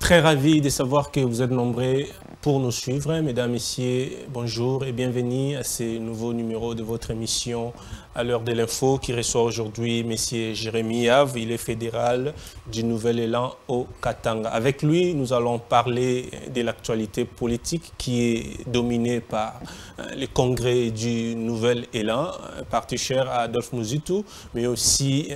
très ravi de savoir que vous êtes nombreux pour nous suivre. Mesdames, Messieurs, bonjour et bienvenue à ce nouveau numéro de votre émission à l'heure de l'info qui reçoit aujourd'hui M. Jérémy Yave. Il est fédéral du Nouvel Élan au Katanga. Avec lui, nous allons parler de l'actualité politique qui est dominée par le congrès du Nouvel Élan, parti cher à Adolphe Muzitu, mais aussi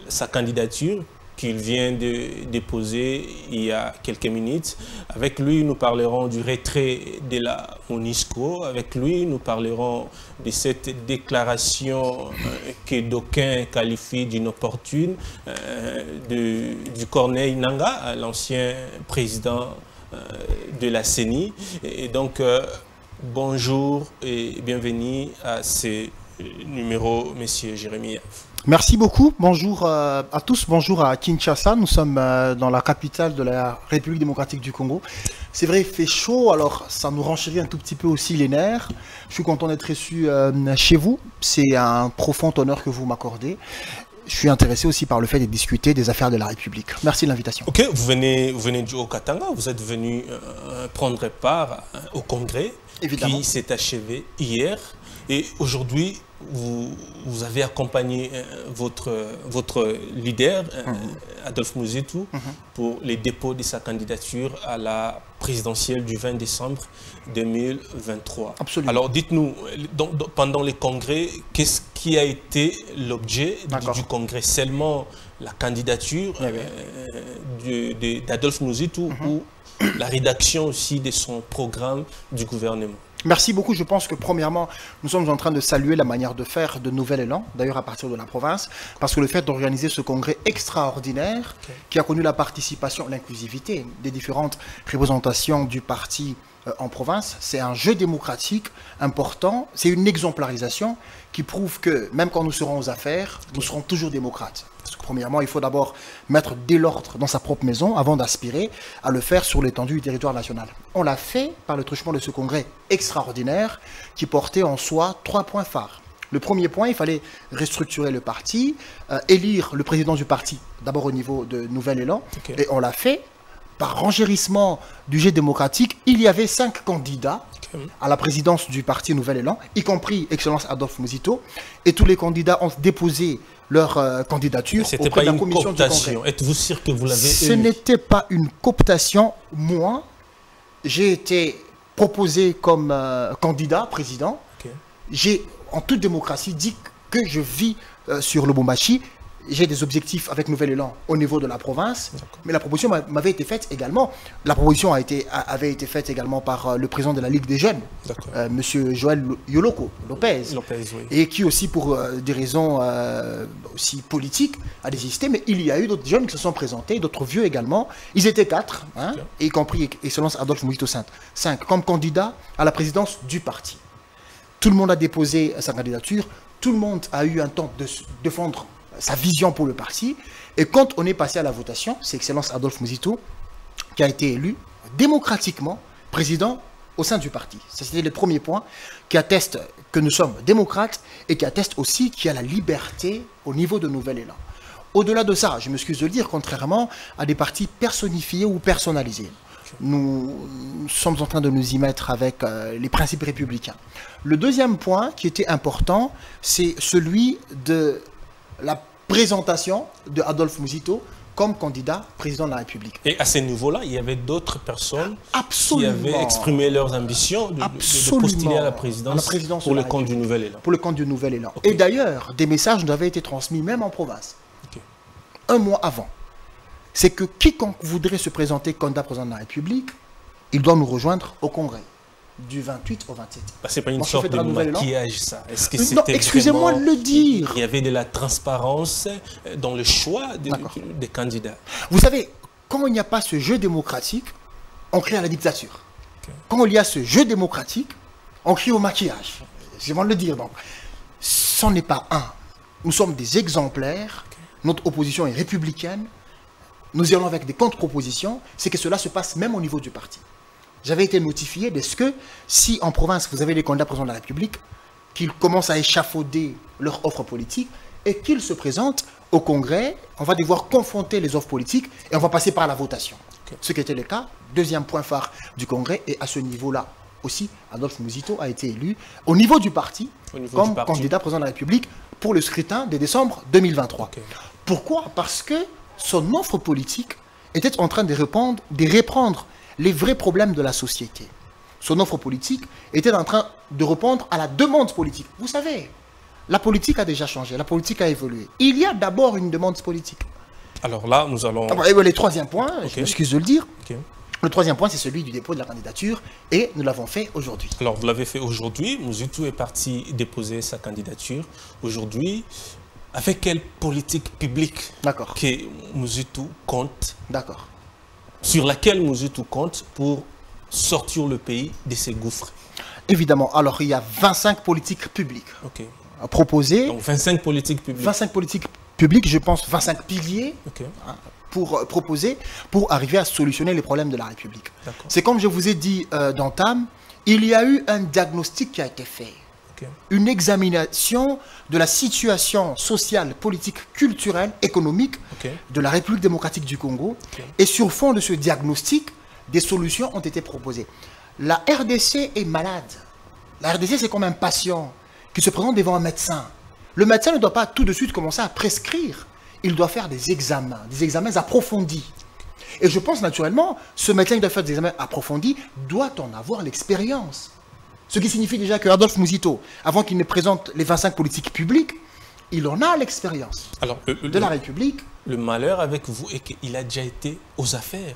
sa candidature qu'il vient de déposer il y a quelques minutes. Avec lui, nous parlerons du retrait de la MONUSCO. Avec lui, nous parlerons de cette déclaration que d'aucuns qualifient d'inopportune du Corneille Nangaa, l'ancien président de la CENI. Et donc, bonjour et bienvenue à ce numéro, Monsieur Jérémy Yave. Merci beaucoup. Bonjour à tous. Bonjour à Kinshasa. Nous sommes dans la capitale de la République démocratique du Congo. C'est vrai, il fait chaud, alors ça nous renchérit un tout petit peu aussi les nerfs. Je suis content d'être reçu chez vous. C'est un profond honneur que vous m'accordez. Je suis intéressé aussi par le fait de discuter des affaires de la République. Merci de l'invitation. Ok, vous venez du Haut-Katanga. Vous êtes venu prendre part au congrès qui s'est achevé hier. Et aujourd'hui, vous avez accompagné votre leader, Adolphe Muzitu, pour les dépôts de sa candidature à la présidentielle du 20 décembre 2023. Absolument. Alors dites-nous, pendant les congrès, qu'est-ce qui a été l'objet du congrès? Seulement la candidature d'Adolphe Muzitu ou la rédaction aussi de son programme du gouvernement? Merci beaucoup. Je pense que premièrement, nous sommes en train de saluer la manière de faire de Nouvel Élan, d'ailleurs à partir de la province, parce que le fait d'organiser ce congrès extraordinaire qui a connu la participation, l'inclusivité des différentes représentations du parti en province, c'est un jeu démocratique important, c'est une exemplarisation qui prouve que même quand nous serons aux affaires, nous serons toujours démocrates. Parce que premièrement, il faut d'abord mettre de l'ordre dans sa propre maison avant d'aspirer à le faire sur l'étendue du territoire national. On l'a fait par le truchement de ce congrès extraordinaire qui portait en soi 3 points phares. Le premier point, il fallait restructurer le parti, élire le président du parti, d'abord au niveau de Nouvel Élan, et on l'a fait par renchérissement du jeu démocratique. Il y avait 5 candidats à la présidence du parti Nouvel Élan, y compris Excellence Adolphe Muzitu, et tous les candidats ont déposé leur candidature auprès de la commission du congrès. Êtes-vous sûr que vous l'avez élu? Ce n'était pas une cooptation. Moi, j'ai été proposé comme candidat président. J'ai, en toute démocratie, dit que je vis sur Lubumbashi. J'ai des objectifs avec Nouvel Élan au niveau de la province, mais la proposition m'avait été faite également. La proposition avait été faite également par le président de la Ligue des Jeunes, M. Joël Yoloko Lopez, et qui aussi pour des raisons aussi politiques a désisté, mais il y a eu d'autres jeunes qui se sont présentés, d'autres vieux également. Ils étaient 4, y compris Excellence Adolphe Muzitu 5, comme candidats à la présidence du parti. Tout le monde a déposé sa candidature, tout le monde a eu un temps de défendre sa vision pour le parti. Et quand on est passé à la votation, c'est Excellence Adolphe Muzitu qui a été élu démocratiquement président au sein du parti. C'était le premier point qui atteste que nous sommes démocrates et qui atteste aussi qu'il y a la liberté au niveau de Nouvel Élan. Au-delà de ça, je m'excuse de le dire, contrairement à des partis personnifiés ou personnalisés, nous sommes en train de nous y mettre avec les principes républicains. Le deuxième point qui était important, c'est celui de la présentation de Adolphe Muzitu comme candidat président de la République. Et à ce niveau-là, il y avait d'autres personnes qui avaient exprimé leurs ambitions de postuler à la présidence pour le compte du Nouvel Élan. Pour le compte du Nouvel Élan. Et d'ailleurs, des messages nous avaient été transmis même en province. Un mois avant. C'est que quiconque voudrait se présenter candidat président de la République, il doit nous rejoindre au Congrès. Du 28 au 27. C'est pas une sorte de maquillage, ça? Est-ce que non, excusez-moi de le dire. Il y avait de la transparence dans le choix des candidats. Vous savez, quand il n'y a pas ce jeu démocratique, on crée à la dictature. Quand il y a ce jeu démocratique, on crie au maquillage. Je vais le dire donc. Ce n'est pas un. Nous sommes des exemplaires. Notre opposition est républicaine. Nous y allons avec des contre-propositions. C'est que cela se passe même au niveau du parti. J'avais été notifié de ce que, si en province vous avez les candidats présidents de la République, qu'ils commencent à échafauder leur offre politique et qu'ils se présentent au Congrès, on va devoir confronter les offres politiques et on va passer par la votation. ce qui était le cas. Deuxième point phare du Congrès, et à ce niveau-là aussi, Adolphe Muzito a été élu au niveau du parti comme candidat président de la République pour le scrutin de décembre 2023. Pourquoi? Parce que son offre politique était en train de reprendre les vrais problèmes de la société. Son offre politique était en train de répondre à la demande politique. Vous savez, la politique a déjà changé, la politique a évolué. Il y a d'abord une demande politique. Alors là, nous allons... Le troisième point, je m'excuse de le dire, le troisième point, c'est celui du dépôt de la candidature, et nous l'avons fait aujourd'hui. Alors, vous l'avez fait aujourd'hui, Muzito est parti déposer sa candidature. Aujourd'hui, avec quelle politique publique que Muzito compte, sur laquelle Muzito compte pour sortir le pays de ses gouffres? Évidemment, alors il y a 25 politiques publiques proposées. Donc 25 politiques publiques. 25 politiques publiques, je pense 25 piliers pour proposer, pour arriver à solutionner les problèmes de la République. C'est comme je vous ai dit d'entame, il y a eu un diagnostic qui a été fait. Une examination de la situation sociale, politique, culturelle, économique de la République démocratique du Congo. Et sur fond de ce diagnostic, des solutions ont été proposées. La RDC est malade. La RDC, c'est comme un patient qui se présente devant un médecin. Le médecin ne doit pas tout de suite commencer à prescrire. Il doit faire des examens approfondis. Et je pense naturellement, ce médecin qui doit faire des examens approfondis doit en avoir l'expérience. Ce qui signifie déjà que Adolphe Muzito, avant qu'il ne présente les 25 politiques publiques, il en a l'expérience de la République. Le malheur avec vous est qu'il a déjà été aux affaires.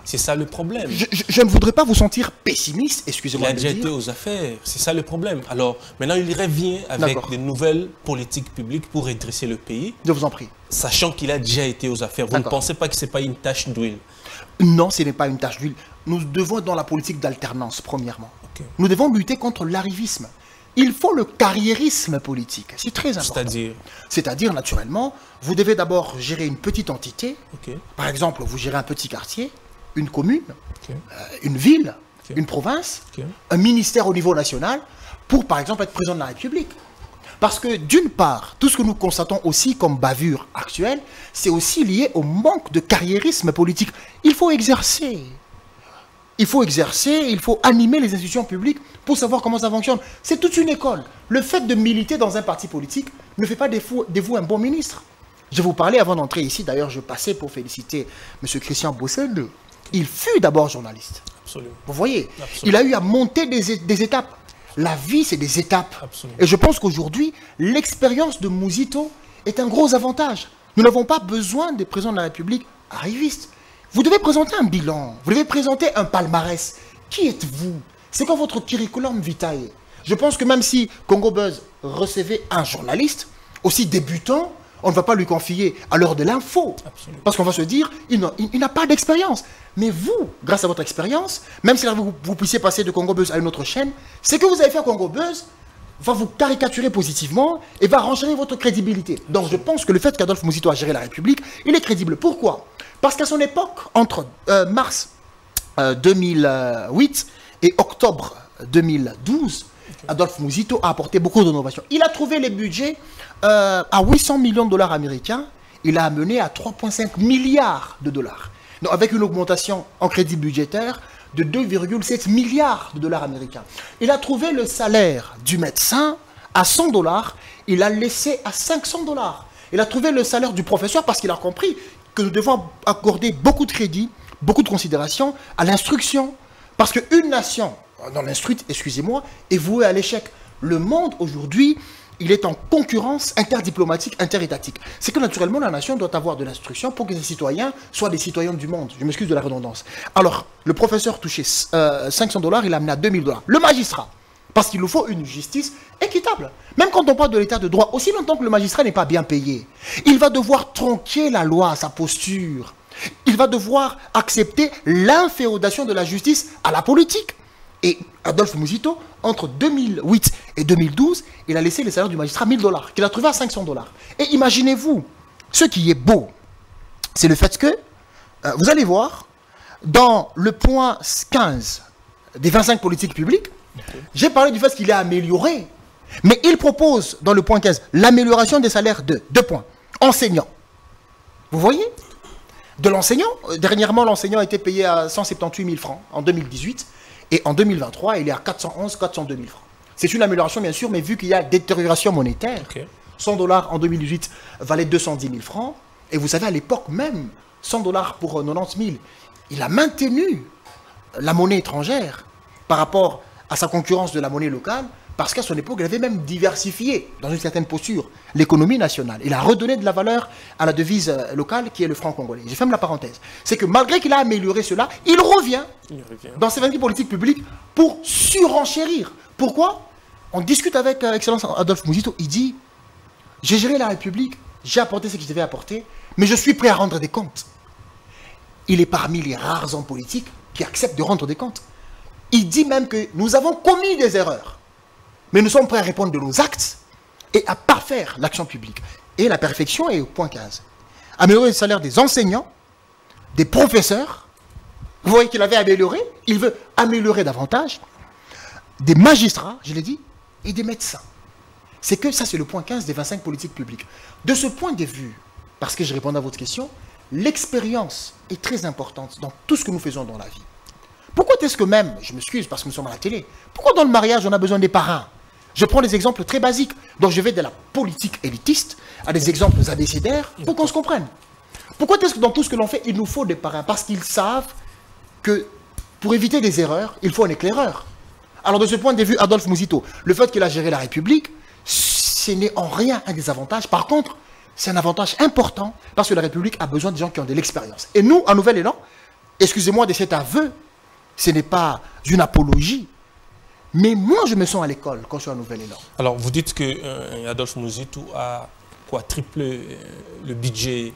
C'est ça le problème. Je ne voudrais pas vous sentir pessimiste, excusez-moi. Il a déjà été aux affaires, c'est ça le problème. Alors maintenant il revient avec de nouvelles politiques publiques pour redresser le pays. Je vous en prie. Sachant qu'il a déjà été aux affaires. Vous ne pensez pas que ce n'est pas une tâche d'huile? Non, ce n'est pas une tâche d'huile. Nous devons être dans la politique d'alternance, premièrement. Nous devons lutter contre l'arrivisme. Il faut le carriérisme politique. C'est très important. C'est-à-dire, naturellement, vous devez d'abord gérer une petite entité. Par exemple, vous gérez un petit quartier, une commune, une ville, une province, un ministère au niveau national, pour, par exemple, être président de la République. Parce que, d'une part, tout ce que nous constatons aussi comme bavure actuelle, c'est aussi lié au manque de carriérisme politique. Il faut exercer. Il faut exercer, il faut animer les institutions publiques pour savoir comment ça fonctionne. C'est toute une école. Le fait de militer dans un parti politique ne fait pas de vous un bon ministre. Je vous parlais avant d'entrer ici, d'ailleurs je passais pour féliciter M. Christian Bossel. Il fut d'abord journaliste. Absolument. Vous voyez, il a eu à monter des étapes. La vie, c'est des étapes. Et je pense qu'aujourd'hui, l'expérience de Muzito est un gros avantage. Nous n'avons pas besoin des présidents de la République arrivistes. Vous devez présenter un bilan, vous devez présenter un palmarès. Qui êtes-vous? C'est quoi votre curriculum vitae? Je pense que même si Congo Buzz recevait un journaliste, aussi débutant, on ne va pas lui confier à l'heure de l'info. Parce qu'on va se dire, il n'a pas d'expérience. Mais vous, grâce à votre expérience, même si vous puissiez passer de Congo Buzz à une autre chaîne, ce que vous avez fait à Congo Buzz va vous caricaturer positivement et va renchérir votre crédibilité. Donc je pense que le fait qu'Adolphe Muzito a géré la République, il est crédible. Pourquoi? Parce qu'à son époque, entre mars 2008 et octobre 2012, Adolphe Muzito a apporté beaucoup d'innovations. Il a trouvé les budgets à 800 millions de dollars américains. Il a amené à 3,5 milliards de dollars. Donc, avec une augmentation en crédit budgétaire de 2,7 milliards de dollars américains. Il a trouvé le salaire du médecin à 100 dollars. Il a laissé à 500 dollars. Il a trouvé le salaire du professeur parce qu'il a compris que nous devons accorder beaucoup de crédit, beaucoup de considération à l'instruction. Parce qu'une nation non instruite, excusez-moi, est vouée à l'échec. Le monde, aujourd'hui, il est en concurrence interdiplomatique, interétatique. C'est que, naturellement, la nation doit avoir de l'instruction pour que ses citoyens soient des citoyens du monde. Je m'excuse de la redondance. Alors, le professeur touchait 500 dollars, il a amené à 2000 dollars. Le magistrat, parce qu'il nous faut une justice équitable. Même quand on parle de l'état de droit, aussi longtemps que le magistrat n'est pas bien payé, il va devoir tronquer la loi, sa posture. Il va devoir accepter l'inféodation de la justice à la politique. Et Adolphe Muzito, entre 2008 et 2012, il a laissé les salaires du magistrat 1000 dollars, qu'il a trouvé à 500 dollars. Et imaginez-vous, ce qui est beau, c'est le fait que, vous allez voir, dans le point 15 des 25 politiques publiques, j'ai parlé du fait qu'il est amélioré, mais il propose, dans le point 15, l'amélioration des salaires de 2 points. Enseignants. Vous voyez? de l'enseignant. Dernièrement, l'enseignant a été payé à 178 000 francs en 2018. Et en 2023, il est à 411 402 000 francs. C'est une amélioration, bien sûr, mais vu qu'il y a détérioration monétaire, 100 $ en 2018 valait 210 000 francs. Et vous savez, à l'époque même, 100 $ pour 90 000, il a maintenu la monnaie étrangère par rapport à sa concurrence de la monnaie locale, parce qu'à son époque, il avait même diversifié, dans une certaine posture, l'économie nationale. Il a redonné de la valeur à la devise locale, qui est le franc congolais. Je ferme la parenthèse. C'est que malgré qu'il a amélioré cela, il revient dans ses politiques publiques pour surenchérir. Pourquoi? On discute avec Excellence Adolphe Muzito, il dit « J'ai géré la République, j'ai apporté ce que je devais apporter, mais je suis prêt à rendre des comptes. » Il est parmi les rares hommes politiques qui acceptent de rendre des comptes. Il dit même que nous avons commis des erreurs, mais nous sommes prêts à répondre de nos actes et à parfaire l'action publique. Et la perfection est au point 15. Améliorer le salaire des enseignants, des professeurs. Vous voyez qu'il avait amélioré, il veut améliorer davantage. Des magistrats, je l'ai dit, et des médecins. C'est que ça, c'est le point 15 des 25 politiques publiques. De ce point de vue, parce que je réponds à votre question, l'expérience est très importante dans tout ce que nous faisons dans la vie. Pourquoi est-ce que même, je m'excuse parce que nous sommes à la télé, pourquoi dans le mariage on a besoin des parrains? Je prends des exemples très basiques. Donc je vais de la politique élitiste à des exemples abécédaires pour qu'on se comprenne. Pourquoi est-ce que dans tout ce que l'on fait, il nous faut des parrains? Parce qu'ils savent que pour éviter des erreurs, il faut un éclaireur. Alors de ce point de vue, Adolphe Muzito, le fait qu'il a géré la République, ce n'est en rien un désavantage. Par contre, c'est un avantage important parce que la République a besoin de gens qui ont de l'expérience. Et nous, en Nouvel-Élan, excusez-moi de cet aveu, ce n'est pas une apologie, mais moi je me sens à l'école quand je suis en Nouvel-Élan. Alors vous dites que Adolphe Muzito a triplé le budget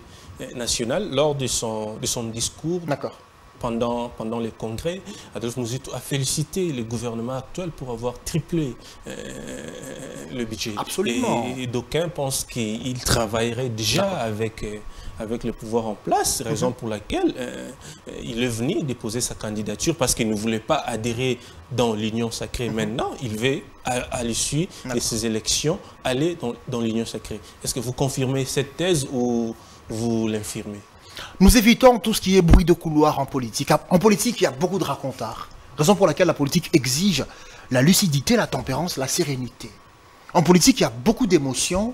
national lors de son discours. D'accord. Pendant les congrès. Adolphe Muzito a félicité le gouvernement actuel pour avoir triplé le budget. Absolument. Et d'aucuns pensent qu'il travaillerait déjà avec le pouvoir en place, raison pour laquelle il est venu déposer sa candidature parce qu'il ne voulait pas adhérer dans l'Union sacrée. Maintenant, il veut, à l'issue de ces élections, aller dans l'Union sacrée. Est-ce que vous confirmez cette thèse ou vous l'infirmez? Nous évitons tout ce qui est bruit de couloir en politique. En politique, il y a beaucoup de racontards. Raison pour laquelle la politique exige la lucidité, la tempérance, la sérénité. En politique, il y a beaucoup d'émotions.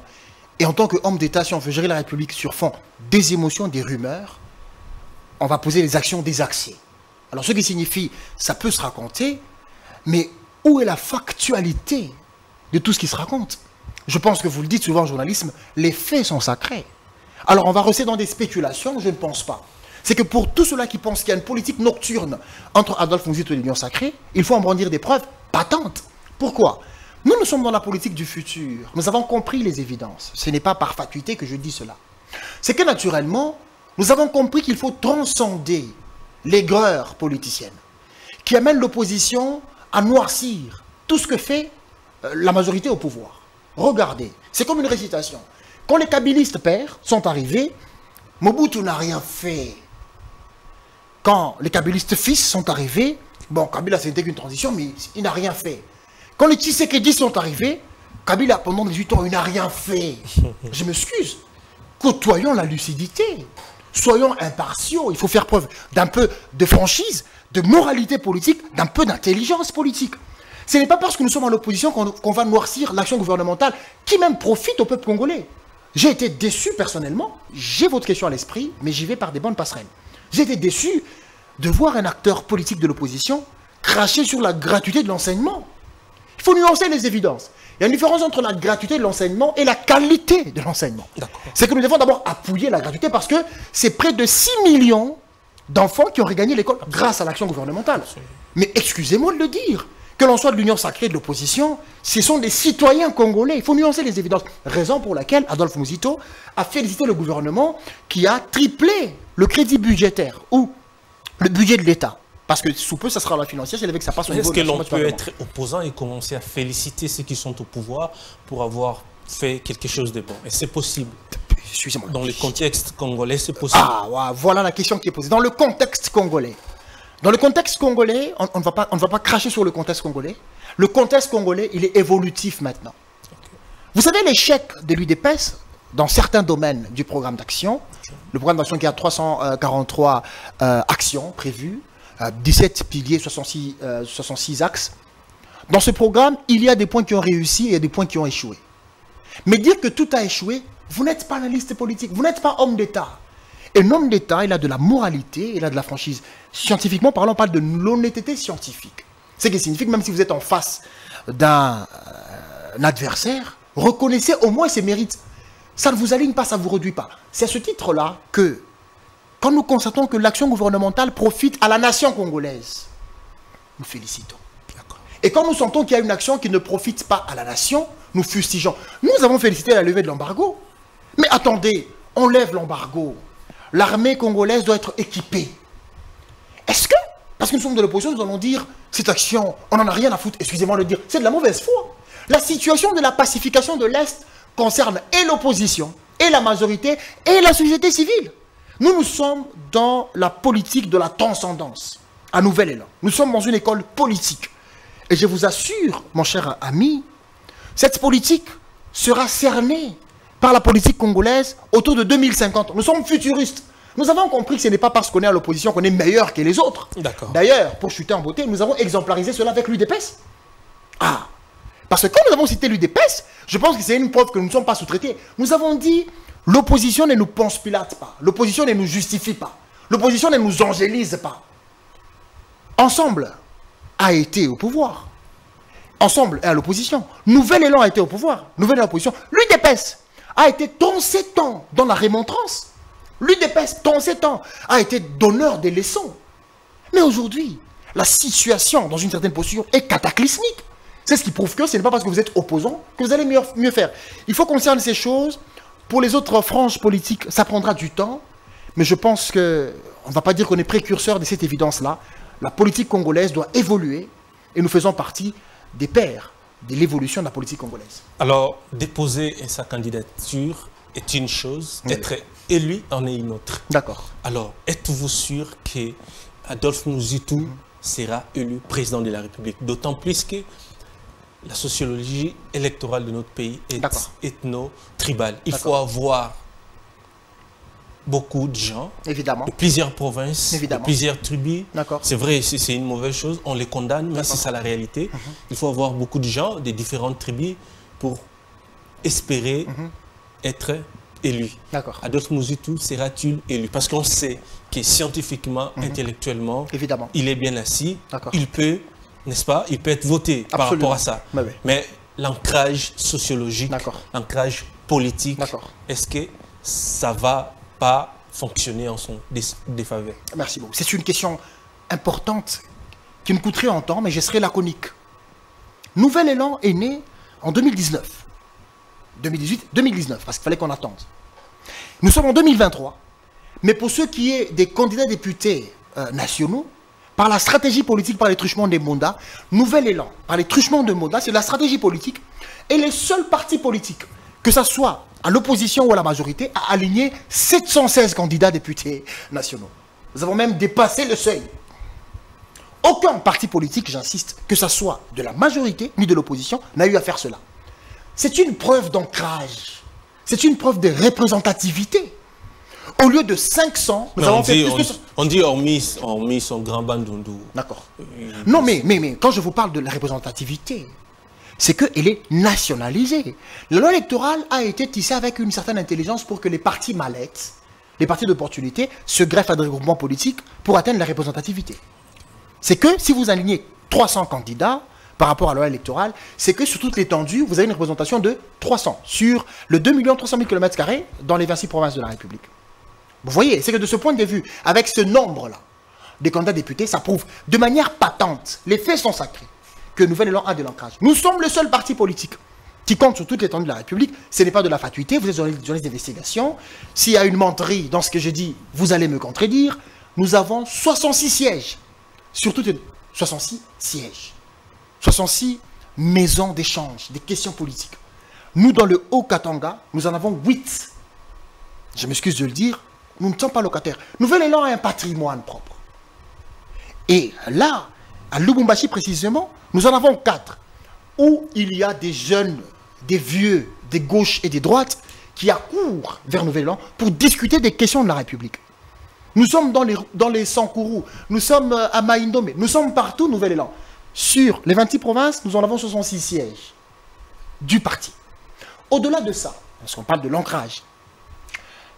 Et en tant qu'homme d'État, si on veut gérer la République sur fond des émotions, des rumeurs, on va poser les actions désaxées. Alors, ce qui signifie, ça peut se raconter, mais où est la factualité de tout ce qui se raconte? Je pense que vous le dites souvent en journalisme, les faits sont sacrés. Alors, on va rester dans des spéculations, je ne pense pas. C'est que pour tous ceux-là qui pensent qu'il y a une politique nocturne entre Adolphe Muzito et l'Union sacrée, il faut en brandir des preuves patentes. Pourquoi? Nous sommes dans la politique du futur. Nous avons compris les évidences. Ce n'est pas par fatuité que je dis cela. C'est que naturellement, nous avons compris qu'il faut transcender l'aigreur politicienne qui amène l'opposition à noircir tout ce que fait la majorité au pouvoir. Regardez, c'est comme une récitation. Quand les kabylistes pères sont arrivés, Mobutu n'a rien fait. Quand les kabylistes fils sont arrivés, bon, Kabila c'était qu'une transition, mais il n'a rien fait. Quand les Tshisekedi sont arrivés, Kabila pendant 18 ans, il n'a rien fait. Je m'excuse. Côtoyons la lucidité. Soyons impartiaux. Il faut faire preuve d'un peu de franchise, de moralité politique, d'un peu d'intelligence politique. Ce n'est pas parce que nous sommes en opposition qu'on va noircir l'action gouvernementale qui même profite au peuple congolais. J'ai été déçu personnellement, j'ai votre question à l'esprit, mais j'y vais par des bonnes passerelles. J'ai été déçu de voir un acteur politique de l'opposition cracher sur la gratuité de l'enseignement. Il faut nuancer les évidences. Il y a une différence entre la gratuité de l'enseignement et la qualité de l'enseignement. C'est que nous devons d'abord appuyer la gratuité parce que c'est près de 6 millions d'enfants qui ont regagné l'école grâce à l'action gouvernementale. Mais excusez-moi de le dire, que l'on soit de l'union sacrée de l'opposition, ce sont des citoyens congolais. Il faut nuancer les évidences. Raison pour laquelle Adolphe Muzito a félicité le gouvernement qui a triplé le crédit budgétaire ou le budget de l'État. Parce que sous peu, ça sera la financière, c'est avec ça passe au niveau. Est-ce que l'on peut être opposant et commencer à féliciter ceux qui sont au pouvoir pour avoir fait quelque chose de bon? Et c'est possible. Excusez-moi. Dans le contexte congolais, c'est possible. Ah, ouais, voilà la question qui est posée. Dans le contexte congolais. Dans le contexte congolais, on ne va pas cracher sur le contexte congolais. Le contexte congolais, il est évolutif maintenant. Okay. Vous savez, l'échec de l'UDPS dans certains domaines du programme d'action. Le programme d'action qui a 343 actions prévues, 17 piliers, 66 axes. Dans ce programme, il y a des points qui ont réussi et des points qui ont échoué. Mais dire que tout a échoué, vous n'êtes pas analyste politique, vous n'êtes pas homme d'État. Et l'homme d'État, il a de la moralité, il a de la franchise. Scientifiquement parlant, on parle de l'honnêteté scientifique. Ce qui signifie que même si vous êtes en face d'un adversaire, reconnaissez au moins ses mérites. Ça ne vous aligne pas, ça ne vous réduit pas. C'est à ce titre-là que, quand nous constatons que l'action gouvernementale profite à la nation congolaise, nous félicitons. Et quand nous sentons qu'il y a une action qui ne profite pas à la nation, nous fustigeons. Nous avons félicité la levée de l'embargo. Mais attendez, on lève l'embargo. L'armée congolaise doit être équipée. Est-ce que, parce que nous sommes de l'opposition, nous allons dire, cette action, on n'en a rien à foutre, excusez-moi de le dire, c'est de la mauvaise foi. La situation de la pacification de l'Est concerne et l'opposition, et la majorité, et la société civile. Nous sommes dans la politique de la transcendance, à nouvel élan. Nous sommes dans une école politique. Et je vous assure, mon cher ami, cette politique sera cernée par la politique congolaise autour de 2050. Nous sommes futuristes. Nous avons compris que ce n'est pas parce qu'on est à l'opposition qu'on est meilleur que les autres. D'ailleurs, pour chuter en beauté, nous avons exemplarisé cela avec l'UDPS. Ah, parce que quand nous avons cité l'UDPS, je pense que c'est une preuve que nous ne sommes pas sous-traités. Nous avons dit, l'opposition ne nous pense pilate pas. L'opposition ne nous justifie pas. L'opposition ne nous angélise pas. Ensemble a été au pouvoir. Ensemble est à l'opposition. Nouvel Élan a été au pouvoir. Nouvelle opposition. L'UDPS a été 37 ans dans la remontrance. L'UDPS, 37 ans, a été donneur des leçons. Mais aujourd'hui, la situation dans une certaine posture est cataclysmique. C'est ce qui prouve que ce n'est pas parce que vous êtes opposant que vous allez mieux faire. Il faut qu'on cerne ces choses. Pour les autres franges politiques, ça prendra du temps. Mais je pense qu'on ne va pas dire qu'on est précurseur de cette évidence-là. La politique congolaise doit évoluer et nous faisons partie des pères de l'évolution de la politique congolaise. Alors, déposer sa candidature est une chose, être élu en est une autre. D'accord. Alors, êtes-vous sûr que Adolphe Muzitu sera élu président de la République? D'autant plus que la sociologie électorale de notre pays est ethno-tribale. Il faut avoir beaucoup de gens, évidemment, de plusieurs provinces, évidemment, de plusieurs tribus. C'est vrai, c'est une mauvaise chose, on les condamne, mais c'est ça la réalité. Il faut avoir beaucoup de gens des différentes tribus pour espérer être élu. Adolphe Muzitu sera-t-il élu? Parce qu'on sait que scientifiquement, intellectuellement, évidemment, il est bien assis, il peut, n'est-ce pas, il peut être voté par rapport à ça. Mais l'ancrage sociologique, l'ancrage politique, est-ce que ça va pas fonctionner en son défaveur? Merci beaucoup. C'est une question importante qui me coûterait en temps, mais je serai laconique. Nouvel Élan est né en 2019. 2018, 2019, parce qu'il fallait qu'on attende. Nous sommes en 2023, mais pour ce qui est des candidats députés nationaux, par la stratégie politique, par les truchements des mandats, Nouvel Élan, par les truchements de mandats, c'est la stratégie politique, et les seuls partis politiques, que ce soit à l'opposition ou à la majorité, a aligné 716 candidats députés nationaux. Nous avons même dépassé le seuil. Aucun parti politique, j'insiste, que ce soit de la majorité ni de l'opposition, n'a eu à faire cela. C'est une preuve d'ancrage. C'est une preuve de représentativité. Au lieu de 500, nous avons fait plus que... On dit hormis son grand bandundou. D'accord. Non, mais quand je vous parle de la représentativité, c'est qu'elle est nationalisée. La loi électorale a été tissée avec une certaine intelligence pour que les partis mallettes, les partis d'opportunité, se greffent à des groupements politiques pour atteindre la représentativité. C'est que si vous alignez 300 candidats par rapport à la loi électorale, c'est que sur toute l'étendue, vous avez une représentation de 300 sur le 2 300 000 km² dans les 26 provinces de la République. Vous voyez, c'est que de ce point de vue, avec ce nombre-là des candidats députés, ça prouve de manière patente, les faits sont sacrés, que Nouvel Élan a de l'ancrage. Nous sommes le seul parti politique qui compte sur toute l'étendue de la République. Ce n'est pas de la fatuité, vous êtes journaliste d'investigation. S'il y a une menterie dans ce que je dis, vous allez me contredire. Nous avons 66 sièges, sur toutes les 66 sièges. 66 maisons d'échange, des questions politiques. Nous, dans le Haut-Katanga, nous en avons 8. Je m'excuse de le dire, nous ne sommes pas locataires. Nouvel Élan a un patrimoine propre. Et là, à Lubumbashi précisément, nous en avons 4, où il y a des jeunes, des vieux, des gauches et des droites, qui accourent vers Nouvel-An pour discuter des questions de la République. Nous sommes dans les Sankourou, nous sommes à Maïndomé, nous sommes partout, Nouvel-Élan. Sur les 26 provinces, nous en avons 66 sièges du parti. Au-delà de ça, parce qu'on parle de l'ancrage,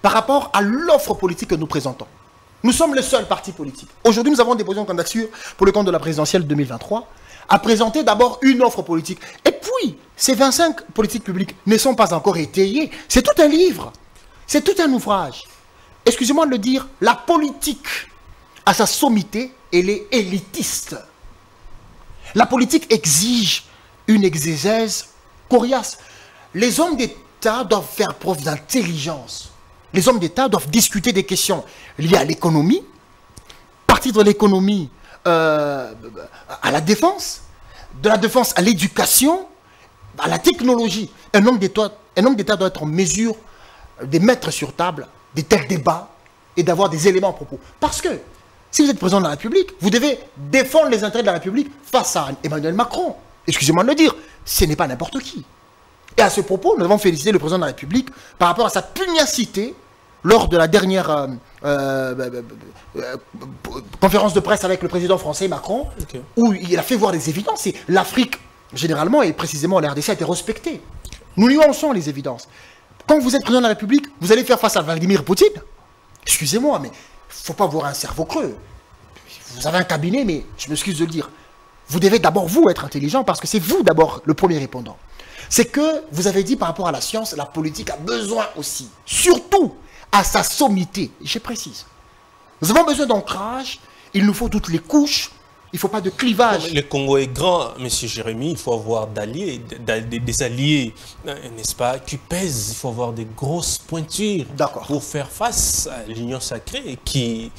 par rapport à l'offre politique que nous présentons, nous sommes le seul parti politique. Aujourd'hui, nous avons déposé une candidature pour le compte de la présidentielle 2023 à présenter d'abord une offre politique. Et puis, ces 25 politiques publiques ne sont pas encore étayées. C'est tout un livre, c'est tout un ouvrage. Excusez-moi de le dire, la politique, à sa sommité, elle est élitiste. La politique exige une exégèse coriace. Les hommes d'État doivent faire preuve d'intelligence. Les hommes d'État doivent discuter des questions liées à l'économie, partir de l'économie à la défense, de la défense à l'éducation, à la technologie. Un homme d'État doit être en mesure de mettre sur table des tels débats et d'avoir des éléments à propos. Parce que si vous êtes président de la République, vous devez défendre les intérêts de la République face à Emmanuel Macron. Excusez-moi de le dire, ce n'est pas n'importe qui. Et à ce propos, nous avons félicité le président de la République par rapport à sa pugnacité lors de la dernière conférence de presse avec le président français Macron, où il a fait voir des évidences. Et l'Afrique, généralement, et précisément la RDC, a été respectée. Nous nuançons les évidences. Quand vous êtes président de la République, vous allez faire face à Vladimir Poutine. Excusez-moi, mais il ne faut pas avoir un cerveau creux. Vous avez un cabinet, mais je m'excuse de le dire. Vous devez d'abord, vous, être intelligent, parce que c'est vous, d'abord, le premier répondant. C'est que, vous avez dit, par rapport à la science, la politique a besoin aussi, surtout, à sa sommité. Je précise. Nous avons besoin d'ancrage, il nous faut toutes les couches, il ne faut pas de clivage. Le Congo est grand, M. Jérémy, il faut avoir des alliés, n'est-ce pas, qui pèsent. Il faut avoir des grosses pointures pour faire face à l'Union sacrée qui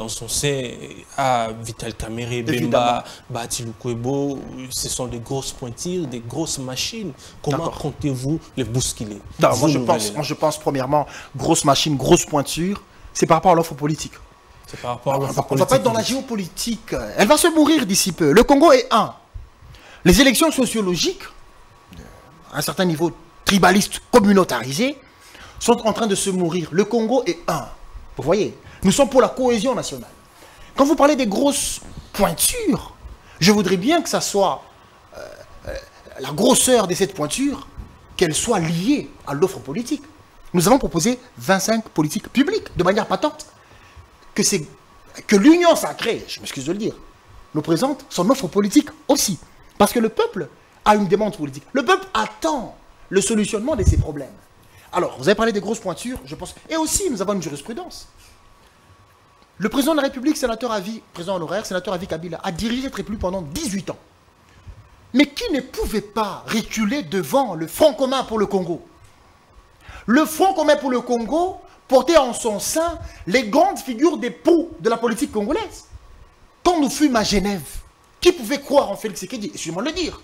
en son sein, a Vital Kamerhe, Bemba, Bahati Lukwebo, ce sont des grosses pointures, des grosses machines. Comment comptez-vous les bousculer? Moi, je pense premièrement, grosse machine, grosse pointure, c'est par rapport à l'offre politique. On ne va pas être dans la géopolitique. Elle va se mourir d'ici peu. Le Congo est un. Les élections sociologiques, à un certain niveau tribaliste, communautarisé, sont en train de se mourir. Le Congo est un. Vous voyez, nous sommes pour la cohésion nationale. Quand vous parlez des grosses pointures, je voudrais bien que ça soit la grosseur de cette pointure, qu'elle soit liée à l'offre politique. Nous avons proposé 25 politiques publiques de manière patente. Que l'Union sacrée, je m'excuse de le dire, nous présente son offre politique aussi. Parce que le peuple a une demande politique. Le peuple attend le solutionnement de ses problèmes. Alors, vous avez parlé des grosses pointures, je pense. Et aussi, nous avons une jurisprudence. Le président de la République, sénateur à vie, président honoraire, sénateur à vie Kabila, a dirigé cette République pendant 18 ans. Mais qui ne pouvait pas reculer devant le Front commun pour le Congo? Le Front commun pour le Congo portait en son sein les grandes figures des poux de la politique congolaise. Quand nous fûmes à Genève, qui pouvait croire en Félix Tshisekedi? Excusez-moi de le dire.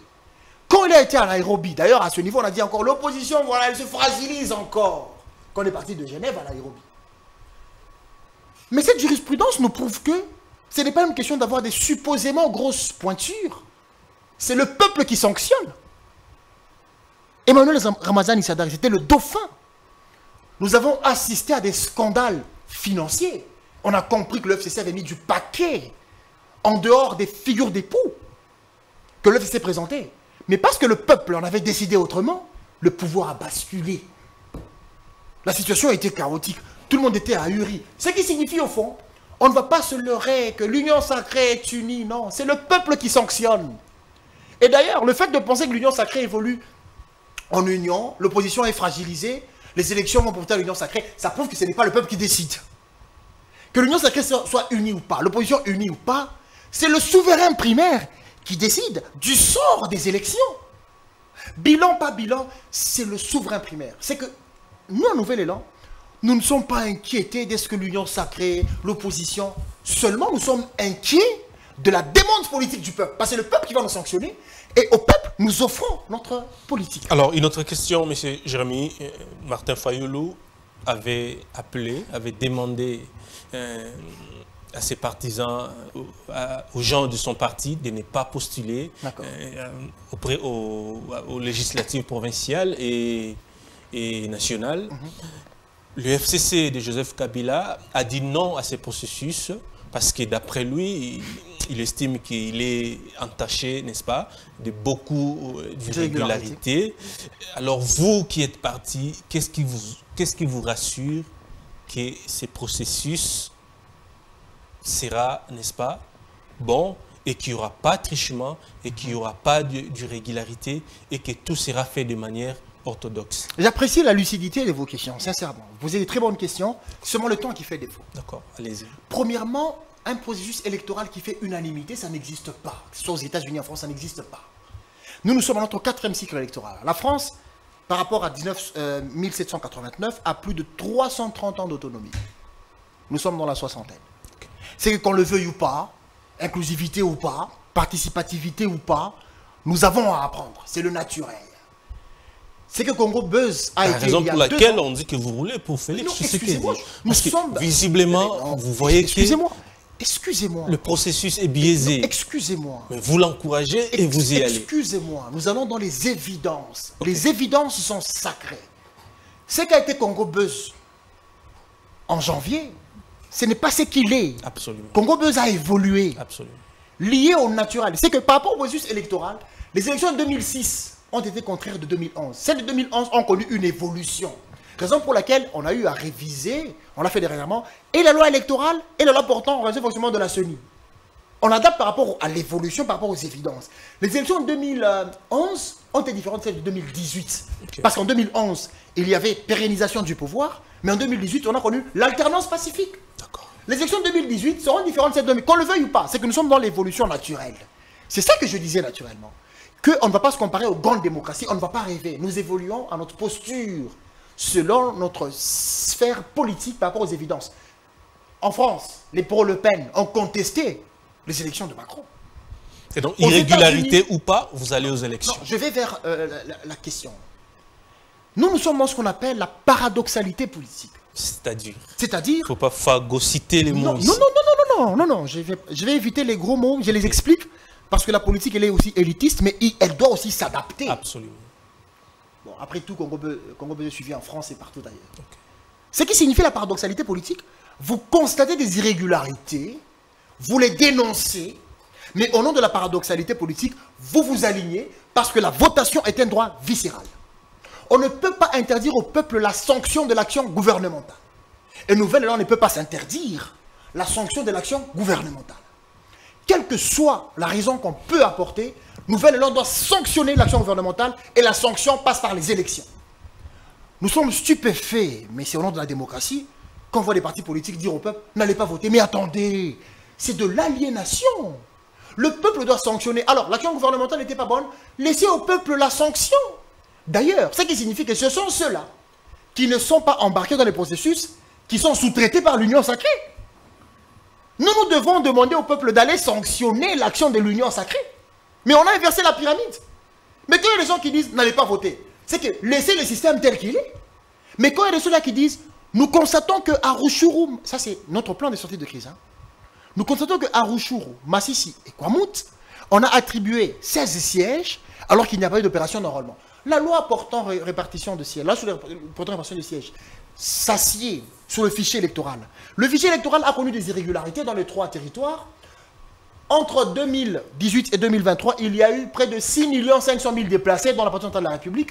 Quand il a été à Nairobi, d'ailleurs à ce niveau on a dit encore l'opposition, voilà, elle se fragilise encore. Quand on est parti de Genève à Nairobi. Mais cette jurisprudence nous prouve que ce n'est pas une question d'avoir des supposément grosses pointures. C'est le peuple qui sanctionne. Emmanuel Ramazani Sadari, c'était le dauphin. Nous avons assisté à des scandales financiers. On a compris que le FCC avait mis du paquet en dehors des figures d'époux que le FCC présentait. Mais parce que le peuple en avait décidé autrement, le pouvoir a basculé. La situation était chaotique. Tout le monde était ahuri. Ce qui signifie au fond, on ne va pas se leurrer que l'Union sacrée est unie. Non, c'est le peuple qui sanctionne. Et d'ailleurs, le fait de penser que l'Union sacrée évolue en union, l'opposition est fragilisée, les élections vont porter à l'Union sacrée, ça prouve que ce n'est pas le peuple qui décide. Que l'Union sacrée soit unie ou pas, l'opposition unie ou pas, c'est le souverain primaire qui décide du sort des élections. Bilan, pas bilan, c'est le souverain primaire. C'est que nous, à Nouvel-Élan, nous ne sommes pas inquiétés de ce que l'Union sacrée, l'opposition, seulement nous sommes inquiets de la demande politique du peuple. Parce que c'est le peuple qui va nous sanctionner et au peuple, nous offrons notre politique. Alors, une autre question, M. Jérémy. Martin Fayulu avait appelé, avait demandé à ses partisans, aux gens de son parti, de ne pas postuler aux législatives provinciales et et nationale. Le FCC de Joseph Kabila a dit non à ces processus parce que d'après lui, il estime qu'il est entaché, n'est-ce pas, de beaucoup d'irrégularités. Alors vous qui êtes parti, qu'est-ce qui vous rassure que ces processus sera, n'est-ce pas, bon et qu'il n'y aura pas de trichement et qu'il n'y aura pas d'irrégularité et que tout sera fait de manière orthodoxe? J'apprécie la lucidité de vos questions, sincèrement. Vous avez des très bonnes questions, c'est seulement le temps qui fait défaut. D'accord, allez-y. Premièrement, un processus électoral qui fait unanimité, ça n'existe pas. Que ce soit aux États-Unis, en France, ça n'existe pas. Nous sommes à notre 4e cycle électoral. La France, par rapport à 1789, a plus de 330 ans d'autonomie. Nous sommes dans la soixantaine. C'est que qu'on le veuille ou pas, inclusivité ou pas, participativité ou pas, nous avons à apprendre. C'est le naturel. C'est que Congo Buzz a été... La raison pour laquelle on dit que vous roulez pour Félix Tshisekedi. Nous sommes... Visiblement, vous voyez que... Excusez-moi. Le processus est biaisé. Excusez-moi. Mais vous l'encouragez et vous y allez. Excusez-moi. Nous allons dans les évidences. Okay. Les évidences sont sacrées. Ce qu'a été Congo Buzz en janvier, ce n'est pas ce qu'il est. Absolument. Congo Buzz a évolué. Absolument. Lié au naturel. C'est que par rapport au processus électoral, les élections de 2006 ont été contraires de 2011. Celles de 2011 ont connu une évolution. Raison pour laquelle on a eu à réviser, on l'a fait dernièrement, et la loi électorale et la loi portant au fonctionnement de la CENI. On adapte par rapport à l'évolution, par rapport aux évidences. Les élections de 2011 ont été différentes de celles de 2018. Okay. Parce qu'en 2011, il y avait pérennisation du pouvoir, mais en 2018, on a connu l'alternance pacifique. Les élections de 2018 seront différentes de celles de 2018. Qu'on le veuille ou pas, c'est que nous sommes dans l'évolution naturelle. C'est ça que je disais naturellement. Qu'on ne va pas se comparer aux grandes démocraties, on ne va pas rêver. Nous évoluons à notre posture, selon notre sphère politique par rapport aux évidences. En France, les pro-Le Pen ont contesté les élections de Macron. Et donc, irrégularité ou pas, vous allez aux élections? Non, je vais vers la question. Nous sommes dans ce qu'on appelle la paradoxalité politique. C'est-à-dire? Il ne faut pas phagocyter les mots ici. Non, je vais éviter les gros mots, je les explique, parce que la politique, elle est aussi élitiste, mais elle doit aussi s'adapter. Absolument. Bon, après tout, Congo Buzz est suivi en France et partout ailleurs. Okay. Ce qui signifie la paradoxalité politique, vous constatez des irrégularités, vous les dénoncez, mais au nom de la paradoxalité politique, vous vous alignez parce que la votation est un droit viscéral. On ne peut pas interdire au peuple la sanction de l'action gouvernementale. Et Nouvel-Élan ne peut pas s'interdire la sanction de l'action gouvernementale. Quelle que soit la raison qu'on peut apporter, Nouvel-Élan doit sanctionner l'action gouvernementale et la sanction passe par les élections. Nous sommes stupéfaits, mais c'est au nom de la démocratie, qu'on voit les partis politiques dire au peuple, n'allez pas voter. Mais attendez, c'est de l'aliénation. Le peuple doit sanctionner. Alors, l'action gouvernementale n'était pas bonne, laissez au peuple la sanction. D'ailleurs, ce qui signifie que ce sont ceux-là qui ne sont pas embarqués dans les processus, qui sont sous-traités par l'Union sacrée. Nous devons demander au peuple d'aller sanctionner l'action de l'Union sacrée. Mais on a inversé la pyramide. Mais quand il y a des gens qui disent n'allez pas voter, c'est que laissez le système tel qu'il est. Mais quand il y a ceux-là qui disent nous constatons que Arushuru, ça c'est notre plan de sortie de crise, hein. Nous constatons que Arushuru, Massissi et Kwamut, on a attribué 16 sièges alors qu'il n'y a pas eu d'opération d'enrôlement. La loi portant répartition de sièges, s'assied sur le fichier électoral. Le fichier électoral a connu des irrégularités dans les 3 territoires. Entre 2018 et 2023, il y a eu près de 6 500 000 déplacés dans la partie centrale de la République.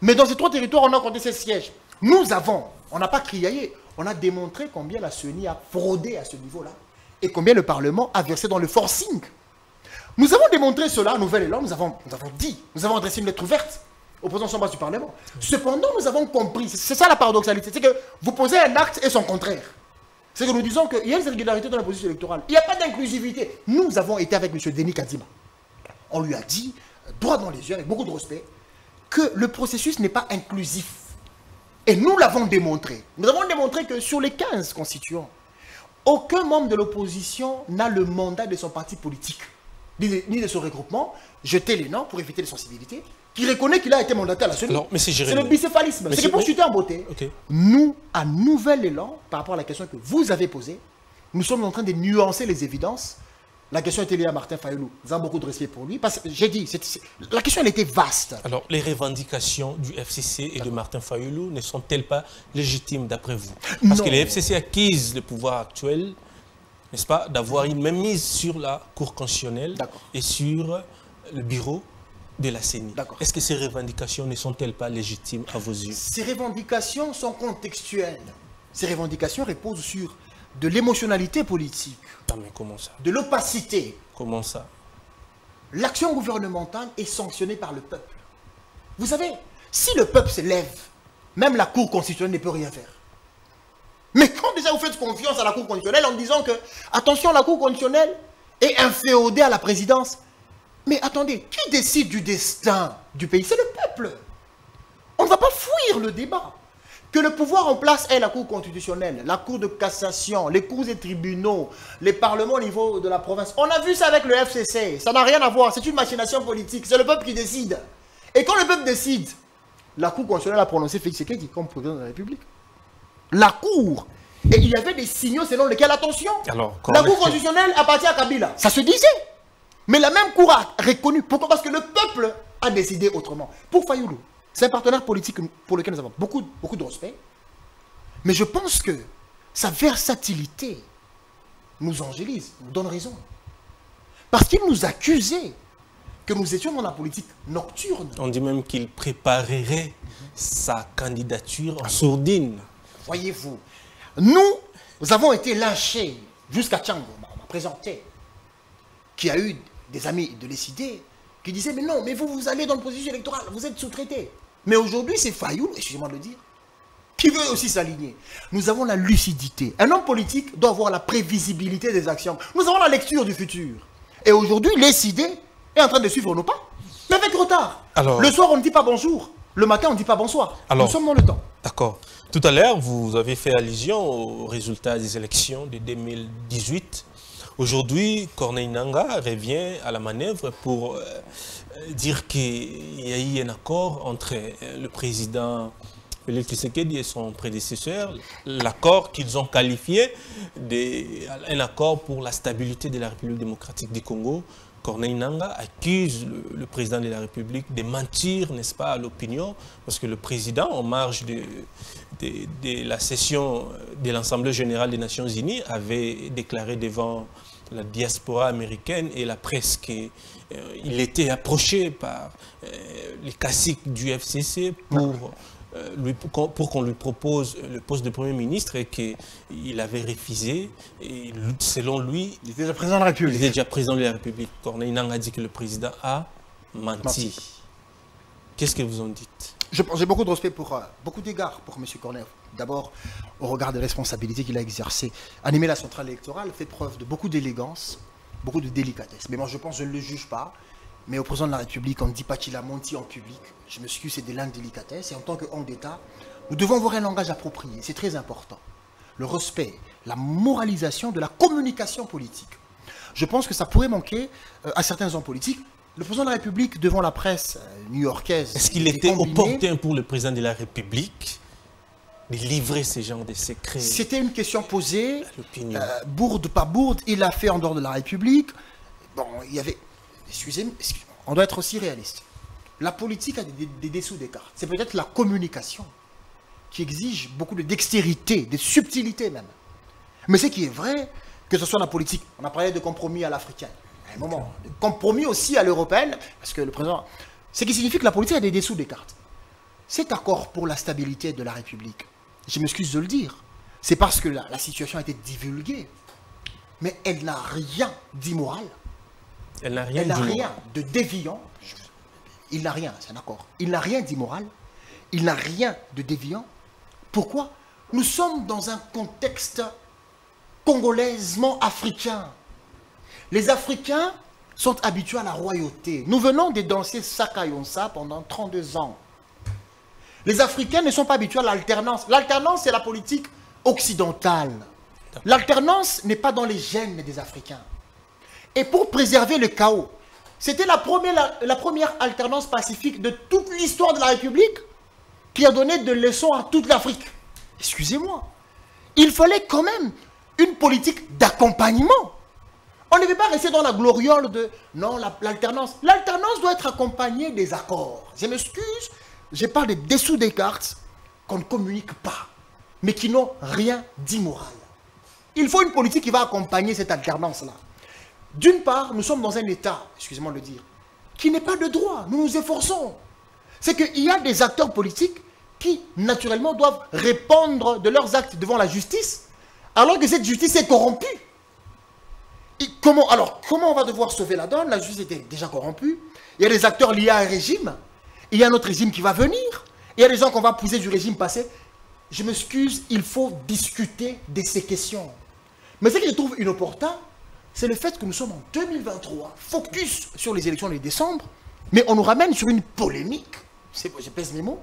Mais dans ces 3 territoires, on a compté 16 sièges. Nous avons, on n'a pas criaillé, on a démontré combien la CENI a fraudé à ce niveau-là et combien le Parlement a versé dans le forcing. Nous avons démontré cela à Nouvel-Élan, nous avons adressé une lettre ouverte aux présidents sur base du Parlement. Cependant, nous avons compris, c'est ça la paradoxalité, c'est que vous posez un acte et son contraire. C'est que nous disons qu'il y a des irrégularités dans la processus électoral. Il n'y a pas d'inclusivité. Nous avons été avec M. Denis Kadima. On lui a dit, droit dans les yeux, avec beaucoup de respect, que le processus n'est pas inclusif. Et nous l'avons démontré. Nous avons démontré que sur les 15 constituants, aucun membre de l'opposition n'a le mandat de son parti politique, ni de son regroupement, jeter les noms pour éviter les sensibilités, qui reconnaît qu'il a été mandaté à la CENI. C'est le bicéphalisme. C'est que pour chuter en beauté, nous, à Nouvel-Élan, par rapport à la question que vous avez posée, nous sommes en train de nuancer les évidences La question était liée à Martin Fayulu. Nous avons beaucoup de respect pour lui. Parce que j'ai dit, la question elle était vaste. Alors, les revendications du FCC et de Martin Fayulu ne sont-elles pas légitimes d'après vous? Parce que les FCC accusent le pouvoir actuel, n'est-ce pas, d'avoir une même mise sur la Cour constitutionnelle et sur le bureau de la CENI. Est-ce que ces revendications ne sont-elles pas légitimes à vos yeux? Ces revendications sont contextuelles. Ces revendications reposent sur de l'émotionnalité politique. Ah, mais comment ça? De l'opacité. Comment ça? L'action gouvernementale est sanctionnée par le peuple. Vous savez, si le peuple se lève, même la Cour constitutionnelle ne peut rien faire. Mais quand déjà vous faites confiance à la Cour constitutionnelle en disant que, attention, la Cour constitutionnelle est inféodée à la présidence. Mais attendez, qui décide du destin du pays? C'est le peuple. On ne va pas fuir le débat. Que le pouvoir en place est la Cour constitutionnelle, la Cour de cassation, les cours et tribunaux, les parlements au niveau de la province. On a vu ça avec le FCC. Ça n'a rien à voir. C'est une machination politique. C'est le peuple qui décide. Et quand le peuple décide, la Cour constitutionnelle a prononcé Félix Tshisekedi comme président de la République. La Cour. Et il y avait des signaux selon lesquels, attention, la Cour constitutionnelle appartient à Kabila. Ça se disait. Mais la même Cour a reconnu. Pourquoi? Parce que le peuple a décidé autrement. Pour Fayulu, c'est un partenaire politique pour lequel nous avons beaucoup de respect. Mais je pense que sa versatilité nous angélise, nous donne raison. Parce qu'il nous accusait que nous étions dans la politique nocturne. On dit même qu'il préparerait sa candidature en sourdine. Voyez-vous, nous avons été lâchés jusqu'à Tchango, on m'a présenté, qui a eu des amis de l'ECD qui disaient, mais non, mais vous allez dans le processus électoral, vous êtes sous-traité. Mais aujourd'hui, c'est Fayulu, excusez-moi de le dire, qui veut aussi s'aligner. Nous avons la lucidité. Un homme politique doit avoir la prévisibilité des actions. Nous avons la lecture du futur. Et aujourd'hui, l'ECD est en train de suivre nos pas, mais avec retard. Alors, le soir, on ne dit pas bonjour. Le matin, on ne dit pas bonsoir. Alors, nous sommes dans le temps. D'accord. Tout à l'heure, vous avez fait allusion aux résultats des élections de 2018. Aujourd'hui, Corneille Nangaa revient à la manœuvre pour dire qu'il y a eu un accord entre le président Félix Tshisekedi et son prédécesseur, l'accord qu'ils ont qualifié d'un accord pour la stabilité de la République démocratique du Congo. Corneille Nangaa accuse le président de la République de mentir, n'est-ce pas, à l'opinion, parce que le président, en marge de la session de l'Assemblée générale des Nations Unies, avait déclaré devant la diaspora américaine et la presse qu'il était approché par les caciques du FCC pour qu'on lui propose le poste de Premier ministre et qu'il avait refusé. Et selon lui, il était déjà président de la République. Il était déjà président de la République. Corneille Nangaa a dit que le président a menti. Qu'est-ce que vous en dites? J'ai beaucoup de respect pour beaucoup d'égards pour M. Corneille. D'abord, au regard des responsabilités qu'il a exercées. Animer la centrale électorale fait preuve de beaucoup d'élégance, beaucoup de délicatesse. Mais moi, je pense, je ne le juge pas. Mais au président de la République, on ne dit pas qu'il a menti en public. Je m'excuse, c'est de l'indélicatesse. Et en tant qu'homme d'État, nous devons avoir un langage approprié. C'est très important. Le respect, la moralisation de la communication politique. Je pense que ça pourrait manquer à certains hommes politiques. Le président de la République, devant la presse new-yorkaise... Est-ce qu'il était opportun pour le président de la République de livrer ce genre de secrets? C'était une question posée. Bourde, pas bourde, il l'a fait en dehors de la République. Bon, il y avait... Excusez-moi, on doit être aussi réaliste. La politique a des dessous des cartes. C'est peut-être la communication qui exige beaucoup de dextérité, de subtilité même. Mais ce qui est vrai, que ce soit la politique, on a parlé de compromis à l'africaine, à un moment, de compromis aussi à l'européenne, parce que le président... Ce qui signifie que la politique a des dessous des cartes. Cet accord pour la stabilité de la République, je m'excuse de le dire, c'est parce que la situation a été divulguée. Mais elle n'a rien d'immoral. Elle n'a rien de déviant. Il n'a rien, c'est un accord. Il n'a rien d'immoral. Il n'a rien de déviant. Pourquoi? Nous sommes dans un contexte congolaisement africain. Les Africains sont habitués à la royauté. Nous venons de danser Saka Yonsa pendant 32 ans. Les Africains ne sont pas habitués à l'alternance. L'alternance, c'est la politique occidentale. L'alternance n'est pas dans les gènes des Africains. Et pour préserver le chaos, c'était la première alternance pacifique de toute l'histoire de la République qui a donné des leçons à toute l'Afrique. Excusez-moi. Il fallait quand même une politique d'accompagnement. On ne peut pas rester dans la gloriole de non, l'alternance. L'alternance doit être accompagnée des accords. Je m'excuse, je parle des dessous des cartes qu'on ne communique pas, mais qui n'ont rien d'immoral. Il faut une politique qui va accompagner cette alternance-là. D'une part, nous sommes dans un État, excusez-moi de le dire, qui n'est pas de droit. Nous nous efforçons. C'est qu'il y a des acteurs politiques qui, naturellement, doivent répondre de leurs actes devant la justice, alors que cette justice est corrompue. Et comment on va devoir sauver la donne? La justice était déjà corrompue. Il y a des acteurs liés à un régime. Il y a un autre régime qui va venir. Il y a des gens qu'on va pousser du régime passé. Je m'excuse, il faut discuter de ces questions. Mais ce que je trouve inopportun, c'est le fait que nous sommes en 2023, focus sur les élections de décembre, mais on nous ramène sur une polémique, je pèse mes mots,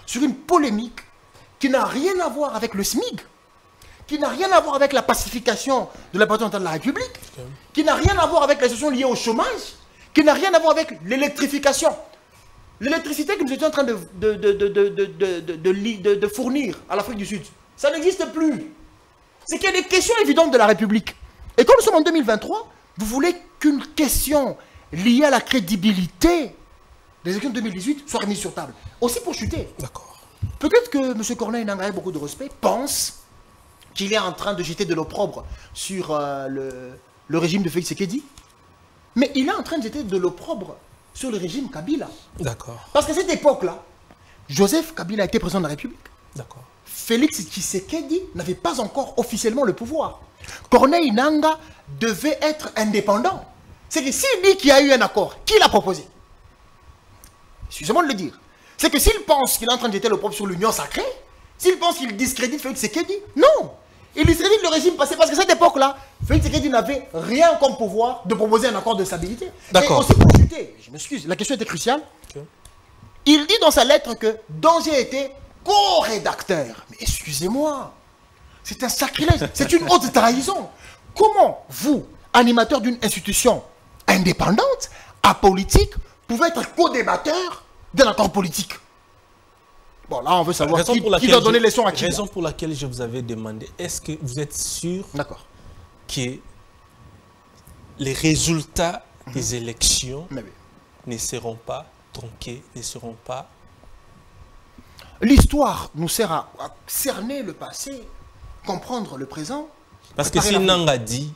sur une polémique qui n'a rien à voir avec le SMIC, qui n'a rien à voir avec la pacification de la partie de la République, qui n'a rien à voir avec la situation liée au chômage, qui n'a rien à voir avec l'électrification. L'électricité que nous étions en train de fournir à l'Afrique du Sud, ça n'existe plus. C'est qu'il y a des questions évidentes de la République. Et comme nous sommes en 2023, vous voulez qu'une question liée à la crédibilité des élections de 2018 soit remise sur table. Aussi pour chuter. D'accord. Peut-être que M. Corneille Nangaa, avec beaucoup de respect, pense qu'il est en train de jeter de l'opprobre sur le régime de Félix Tshisekedi. Mais il est en train de jeter de l'opprobre sur le régime Kabila. D'accord. Parce qu'à cette époque-là, Joseph Kabila était président de la République. D'accord. Félix Tshisekedi n'avait pas encore officiellement le pouvoir. Corneille Nangaa devait être indépendant. C'est que s'il dit qu'il y a eu un accord, qui l'a proposé? Excusez-moi de le dire. C'est que s'il pense qu'il est en train de jeter l'opprobre sur l'union sacrée, s'il pense qu'il discrédite Félix Tshisekedi, non. Il discrédite le régime passé parce que cette époque-là, Félix Tshisekedi n'avait rien comme pouvoir de proposer un accord de stabilité. D'accord. Et aussi pour chuter, je m'excuse, la question était cruciale. Okay. Il dit dans sa lettre que Danger était co-rédacteur. Mais excusez-moi, c'est un sacrilège, c'est une haute trahison. Comment vous, animateur d'une institution indépendante, apolitique, pouvez être co-débatteur d'un accord politique? Bon, là, on veut savoir qui doit donner les leçons à qui. Raison pour laquelle je vous avais demandé, est-ce que vous êtes sûr que les résultats des élections ne seront pas tronqués, ne seront pas... L'histoire nous sert à cerner le passé, comprendre le présent. Parce que si Nangaa dit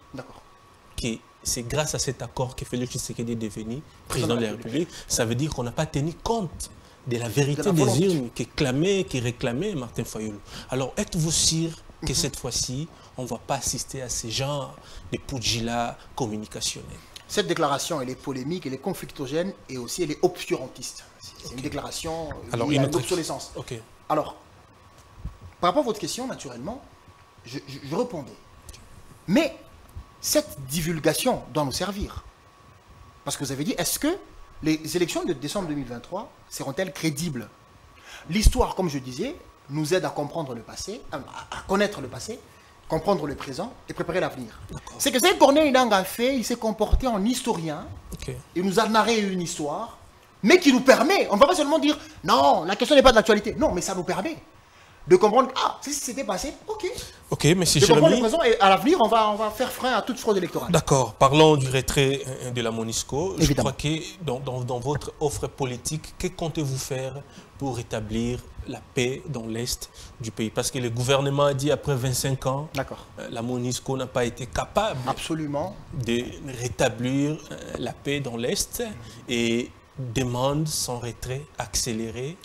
que c'est grâce à cet accord que Félix Tshisekedi est devenu président de la République, ça veut dire qu'on n'a pas tenu compte de la vérité des urnes qui réclamait Martin Fayulu. Alors, êtes-vous sûr que cette fois-ci, on ne va pas assister à ce genre de pugilat communicationnel? Cette déclaration, elle est polémique, elle est conflictogène et aussi elle est obscurantiste. C'est une déclaration liée à l'obsolescence. Alors, par rapport à votre question, naturellement, je répondais. Mais cette divulgation doit nous servir. Parce que vous avez dit, est-ce que les élections de décembre 2023 seront-elles crédibles? L'histoire, comme je disais, nous aide à comprendre le passé, à connaître le passé, comprendre le présent et préparer l'avenir. C'est que ce que Corneille Nangaa a fait, il s'est comporté en historien, il nous a narré une histoire, mais qui nous permet, on ne va pas seulement dire, non, la question n'est pas de l'actualité, non, mais ça nous permet de comprendre, ah, c'est ce qui s'était passé, ok, monsieur Jérémy. De comprendre le présent et à l'avenir, on va faire frein à toute fraude électorale. D'accord, parlons du retrait de la MONUSCO. Je crois que dans votre offre politique, que comptez-vous faire pour rétablir la paix dans l'Est du pays? Parce que le gouvernement a dit après 25 ans, la MONUSCO n'a pas été capable de rétablir la paix dans l'Est et demande son retrait accéléré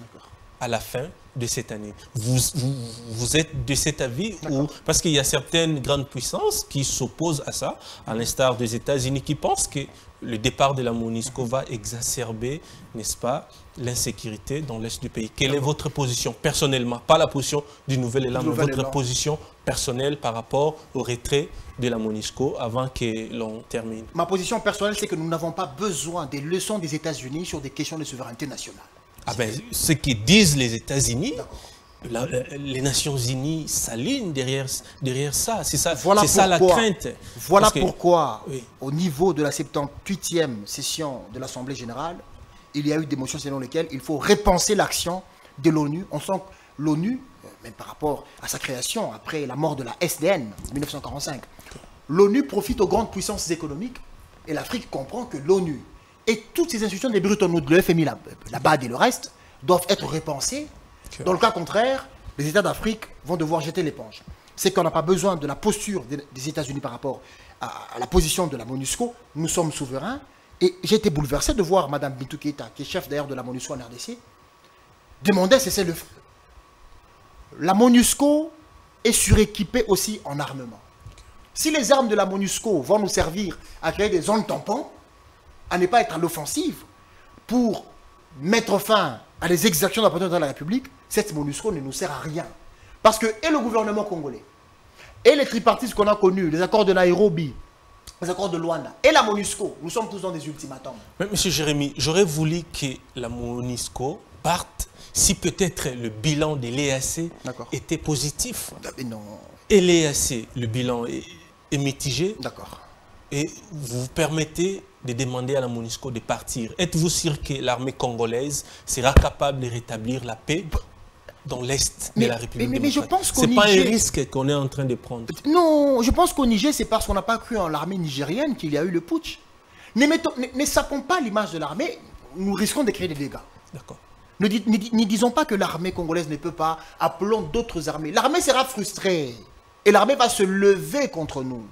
à la fin de cette année. Vous êtes de cet avis ou parce qu'il y a certaines grandes puissances qui s'opposent à ça, à l'instar des États-Unis, qui pensent que le départ de la MONUSCO va exacerber, n'est-ce pas, l'insécurité dans l'Est du pays. Quelle est votre position personnellement, pas la position du Nouvel Élan, mais votre position personnelle par rapport au retrait de la MONUSCO avant que l'on termine? Ma position personnelle, c'est que nous n'avons pas besoin des leçons des États-Unis sur des questions de souveraineté nationale. Ah ben, ce que disent les États-Unis, les Nations Unies s'alignent derrière ça. C'est ça, ça la crainte. Voilà pourquoi, au niveau de la 78e session de l'Assemblée générale, il y a eu des motions selon lesquelles il faut repenser l'action de l'ONU. On sent que l'ONU, même par rapport à sa création, après la mort de la SDN en 1945, l'ONU profite aux grandes puissances économiques et l'Afrique comprend que l'ONU et toutes ces institutions des Bretton Woods, le FMI, la BAD et le reste, doivent être repensées. Okay. Dans le cas contraire, les États d'Afrique vont devoir jeter l'éponge. C'est qu'on n'a pas besoin de la posture des États-Unis par rapport à la position de la MONUSCO. Nous sommes souverains. Et j'ai été bouleversé de voir Mme Bintou Keïta, qui est chef d'ailleurs de la MONUSCO en RDC, demander à cesser le feu. La MONUSCO est suréquipée aussi en armement. Si les armes de la MONUSCO vont nous servir à créer des zones tampons, à ne pas être à l'offensive, pour mettre fin à des exactions de la présidence de la République, cette MONUSCO ne nous sert à rien. Parce que et le gouvernement congolais, et les tripartistes qu'on a connus, les accords de Nairobi, les accords de Luanda, et la MONUSCO, nous sommes tous dans des ultimatums. Mais M. Jérémy, j'aurais voulu que la MONUSCO parte si peut-être le bilan de l'EAC était positif. Non. Et l'EAC, le bilan est mitigé. D'accord. Et vous permettez de demander à la MONUSCO de partir. Êtes-vous sûr que l'armée congolaise sera capable de rétablir la paix dans l'Est de la République démocratique? Je pense qu'au Niger... C'est pas un risque qu'on est en train de prendre. Non, je pense qu'au Niger, c'est parce qu'on n'a pas cru en l'armée nigérienne qu'il y a eu le putsch. Ne sapons pas l'image de l'armée, nous risquons de créer des dégâts. D'accord. Ne disons pas que l'armée congolaise ne peut pas, appelons d'autres armées. L'armée sera frustrée et l'armée va se lever contre nous.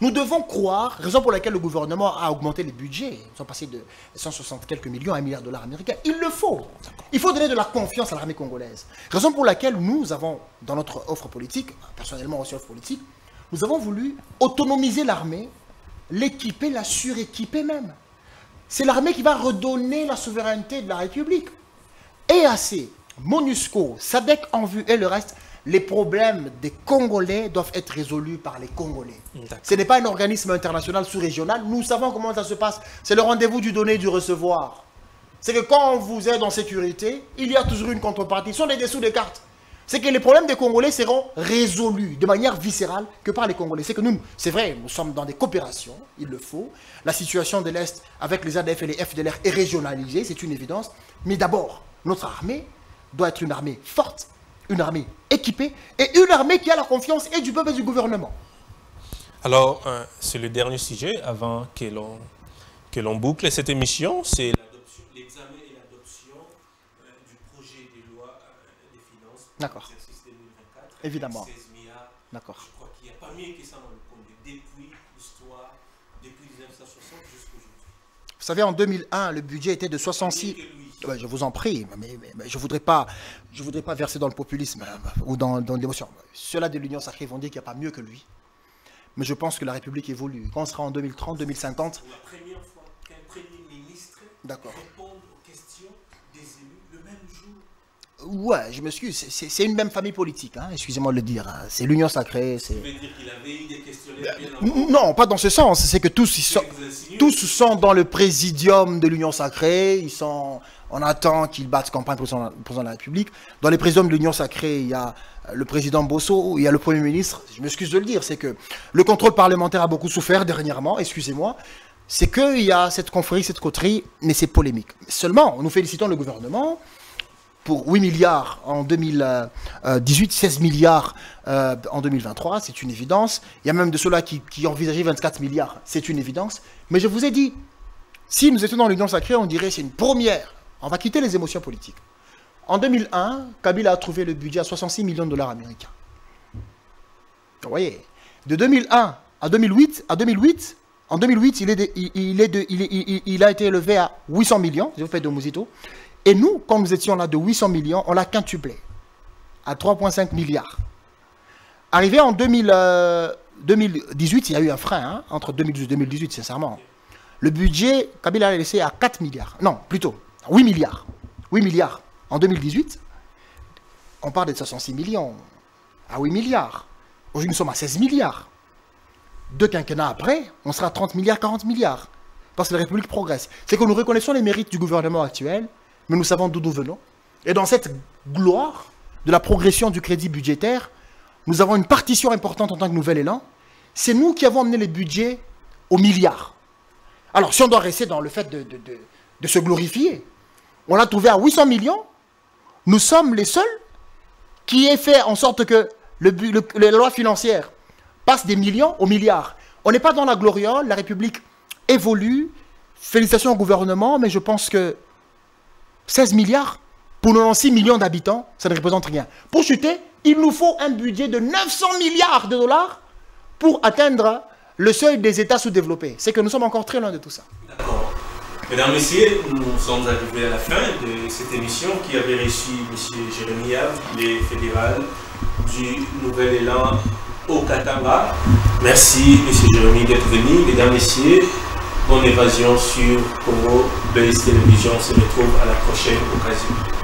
Nous devons croire, raison pour laquelle le gouvernement a augmenté les budgets, ils sont passés de 160 quelques millions à 1 milliard de dollars américains. Il le faut. Il faut donner de la confiance à l'armée congolaise. Raison pour laquelle nous avons, dans notre offre politique, personnellement aussi offre politique, nous avons voulu autonomiser l'armée, l'équiper, la suréquiper même. C'est l'armée qui va redonner la souveraineté de la République. EAC, MONUSCO, SADC en vue et le reste, les problèmes des Congolais doivent être résolus par les Congolais. Ce n'est pas un organisme international sous-régional. Nous savons comment ça se passe. C'est le rendez-vous du donner et du recevoir. C'est que quand vous êtes en sécurité, il y a toujours une contrepartie. Ce sont des dessous des cartes. C'est que les problèmes des Congolais seront résolus de manière viscérale que par les Congolais. C'est que nous, c'est vrai, nous sommes dans des coopérations, il le faut. La situation de l'Est avec les ADF et les FDLR est régionalisée, c'est une évidence. Mais d'abord, notre armée doit être une armée forte, une armée équipée et une armée qui a la confiance et du peuple et du gouvernement. Alors, c'est le dernier sujet avant que l'on boucle cette émission, c'est l'examen et l'adoption du projet de loi des finances pour l'exercice 2024. Évidemment. 16 milliards. D'accord. Je crois qu'il n'y a pas mieux que ça dans le Congo depuis l'histoire, depuis 1960 jusqu'à aujourd'hui. Vous savez, en 2001, le budget était de 66... Ouais, je vous en prie, mais je ne voudrais pas verser dans le populisme ou dans l'émotion. Ceux-là de l'Union sacrée vont dire qu'il n'y a pas mieux que lui. Mais je pense que la République évolue. Quand on sera en 2030, 2050... Pour la première fois qu'un Premier ministre répond aux questions des élus le même jour. Ouais, je m'excuse, c'est une même famille politique, hein, excusez-moi de le dire. C'est l'Union sacrée. Vous voulez dire qu'il avait eu des questionnaires bien avant? Non, pas dans ce sens. C'est que tous sont dans le présidium de l'Union sacrée. On attend qu'ils battent campagne pour le président de la République. Dans les présidiums de l'Union sacrée, il y a le président Bosso, il y a le Premier ministre. Je m'excuse de le dire, c'est que le contrôle parlementaire a beaucoup souffert dernièrement, excusez-moi. C'est qu'il y a cette confrérie, cette coterie, mais c'est polémique. Seulement, nous félicitons le gouvernement pour 8 milliards en 2018, 16 milliards en 2023, c'est une évidence. Il y a même de ceux-là qui envisageaient 24 milliards, c'est une évidence. Mais je vous ai dit, si nous étions dans l'Union sacrée, on dirait que c'est une première. On va quitter les émotions politiques. En 2001, Kabila a trouvé le budget à 66 millions de dollars américains. Vous voyez, de 2001 à 2008, en 2008, il a été élevé à 800 millions, je vous fais de Mouzito. Et nous, quand nous étions là de 800 millions, on l'a quintuplé à 3,5 milliards. Arrivé en 2018, il y a eu un frein, hein, entre 2012 et 2018, sincèrement. Le budget, Kabila l'a laissé à 4 milliards. Non, plutôt, 8 milliards. 8 milliards. En 2018, on parle de 66 millions à 8 milliards. Aujourd'hui, nous sommes à 16 milliards. 2 quinquennats après, on sera à 30 milliards, 40 milliards. Parce que la République progresse. C'est que nous reconnaissons les mérites du gouvernement actuel, mais nous savons d'où nous venons. Et dans cette gloire de la progression du crédit budgétaire, nous avons une partition importante en tant que nouvel élan. C'est nous qui avons amené les budgets aux milliards. Alors, si on doit rester dans le fait de se glorifier, on l'a trouvé à 800 millions. Nous sommes les seuls qui aient fait en sorte que la loi financière passe des millions aux milliards. On n'est pas dans la gloriole, la République évolue. Félicitations au gouvernement, mais je pense que 16 milliards pour 96 millions d'habitants, ça ne représente rien. Pour chuter, il nous faut un budget de 900 milliards de dollars pour atteindre le seuil des États sous-développés. C'est que nous sommes encore très loin de tout ça. D'accord. Mesdames, Messieurs, nous sommes arrivés à la fin de cette émission qui avait reçu M. Jérémy Yave, le fédéral du Nouvel Élan au Katanga. Merci M. Jérémy d'être venu. Mesdames, Messieurs, bonne évasion sur Congo Base Télévision. On se retrouve à la prochaine occasion.